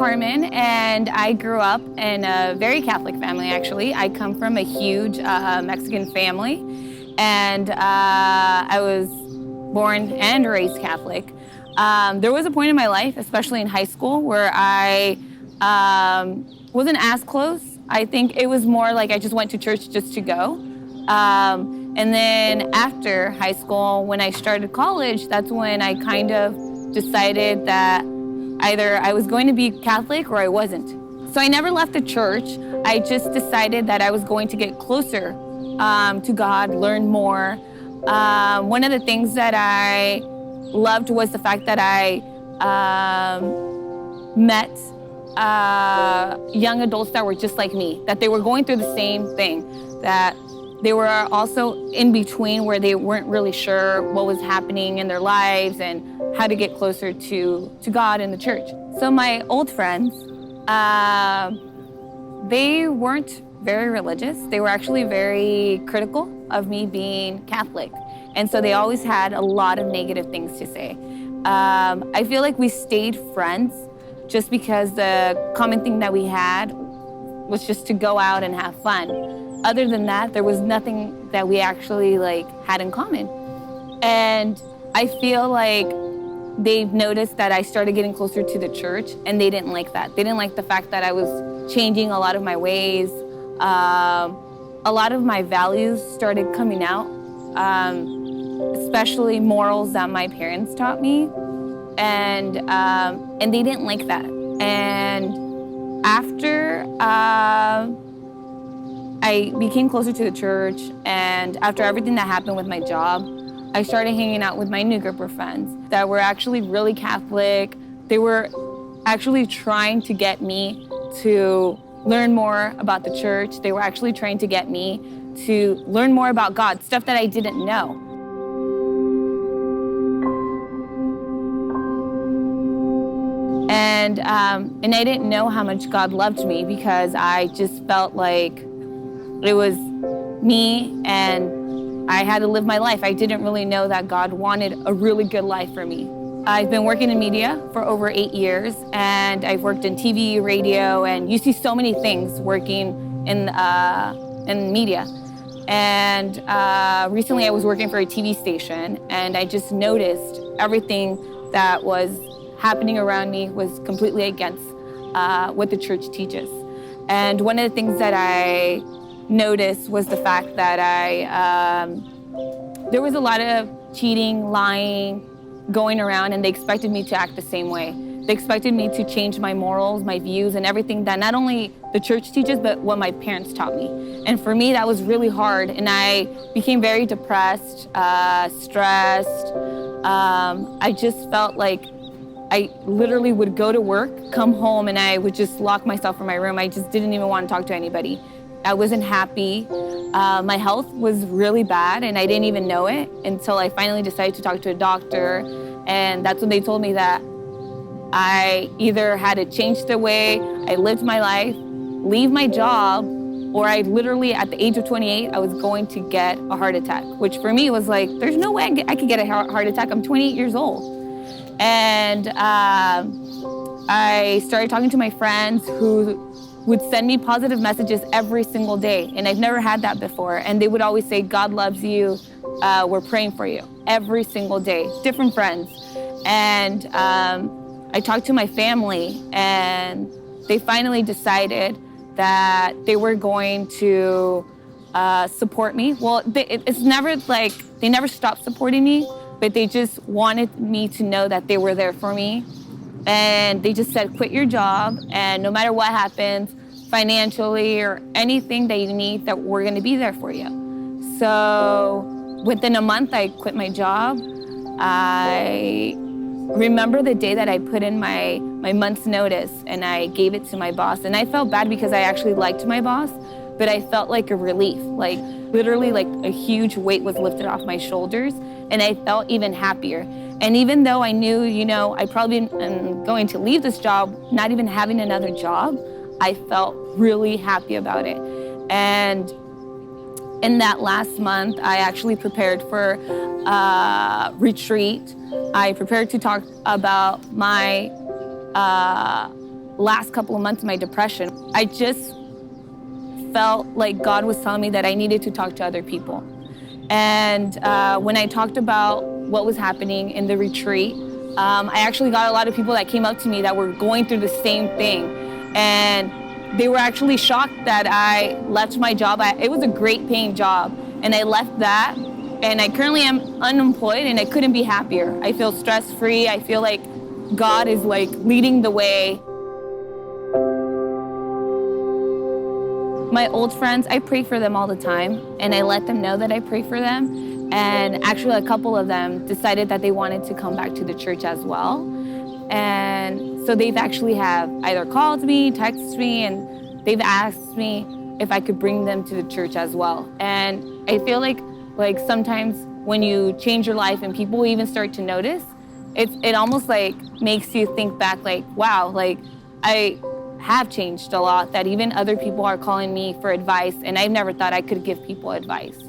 Carmen, and I grew up in a very Catholic family, actually. I come from a huge Mexican family, and I was born and raised Catholic. There was a point in my life, especially in high school, where I wasn't as close. I think it was more like I just went to church just to go. And then after high school, when I started college, that's when I kind of decided that either I was going to be Catholic or I wasn't. So I never left the church. I just decided that I was going to get closer to God, learn more. One of the things that I loved was the fact that I met young adults that were just like me, that they were going through the same thing, that they were also in between where they weren't really sure what was happening in their lives and how to get closer to God and the church. So my old friends, they weren't very religious. They were actually very critical of me being Catholic. And so they always had a lot of negative things to say. I feel like we stayed friends just because the common thing that we had was just to go out and have fun. Other than that, there was nothing that we actually had in common. And I feel like they've noticed that I started getting closer to the church, and they didn't like that. They didn't like the fact that I was changing a lot of my ways. A lot of my values started coming out, especially morals that my parents taught me. And they didn't like that. And after I became closer to the church, and after everything that happened with my job, I started hanging out with my new group of friends that were actually really Catholic. They were actually trying to get me to learn more about the church. They were actually trying to get me to learn more about God, stuff that I didn't know. And I didn't know how much God loved me, because I just felt like it was me and I had to live my life. I didn't really know that God wanted a really good life for me. I've been working in media for over 8 years, and I've worked in TV, radio, and you see so many things working in media. And recently I was working for a TV station, and I just noticed everything that was happening around me was completely against what the church teaches. And one of the things that I noticed was the fact that there was a lot of cheating, lying, going around, and they expected me to act the same way. They expected me to change my morals, my views, and everything that not only the church teaches, but what my parents taught me. And for me, that was really hard, and I became very depressed, stressed. I just felt like I literally would go to work, come home, and I would just lock myself in my room. I just didn't even want to talk to anybody. I wasn't happy. My health was really bad, and I didn't even know it until I finally decided to talk to a doctor. And that's when they told me that I either had to change the way I lived my life, leave my job, or I literally, at the age of 28, I was going to get a heart attack, which for me was like, there's no way I could get a heart attack. I'm 28 years old. And I started talking to my friends who would send me positive messages every single day. And I've never had that before. And they would always say, God loves you, we're praying for you, every single day, different friends. And I talked to my family, and they finally decided that they were going to support me. Well, it's never like, they never stopped supporting me, but they just wanted me to know that they were there for me. And they just said, quit your job, and no matter what happens, financially or anything that you need, that we're gonna be there for you. So within a month, I quit my job. I remember the day that I put in my month's notice, and I gave it to my boss. And I felt bad because I actually liked my boss, but I felt like a relief, like literally like a huge weight was lifted off my shoulders, and I felt even happier. And even though I knew, I probably am going to leave this job, not even having another job, I felt really happy about it. And in that last month, I actually prepared for a retreat. I prepared to talk about my last couple of months of my depression, I just felt like God was telling me that I needed to talk to other people. And when I talked about what was happening in the retreat, I actually got a lot of people that came up to me that were going through the same thing. And they were actually shocked that I left my job. It was a great paying job. And I left that. And I currently am unemployed, and I couldn't be happier. I feel stress-free. I feel like God is like leading the way. My old friends, I pray for them all the time, and I let them know that I pray for them. And actually, a couple of them decided that they wanted to come back to the church as well. And so they've actually have either called me, texted me, and they've asked me if I could bring them to the church as well. And I feel like sometimes when you change your life and people even start to notice, it almost like makes you think back like, wow, like I have changed a lot, that even other people are calling me for advice, and I never thought I could give people advice.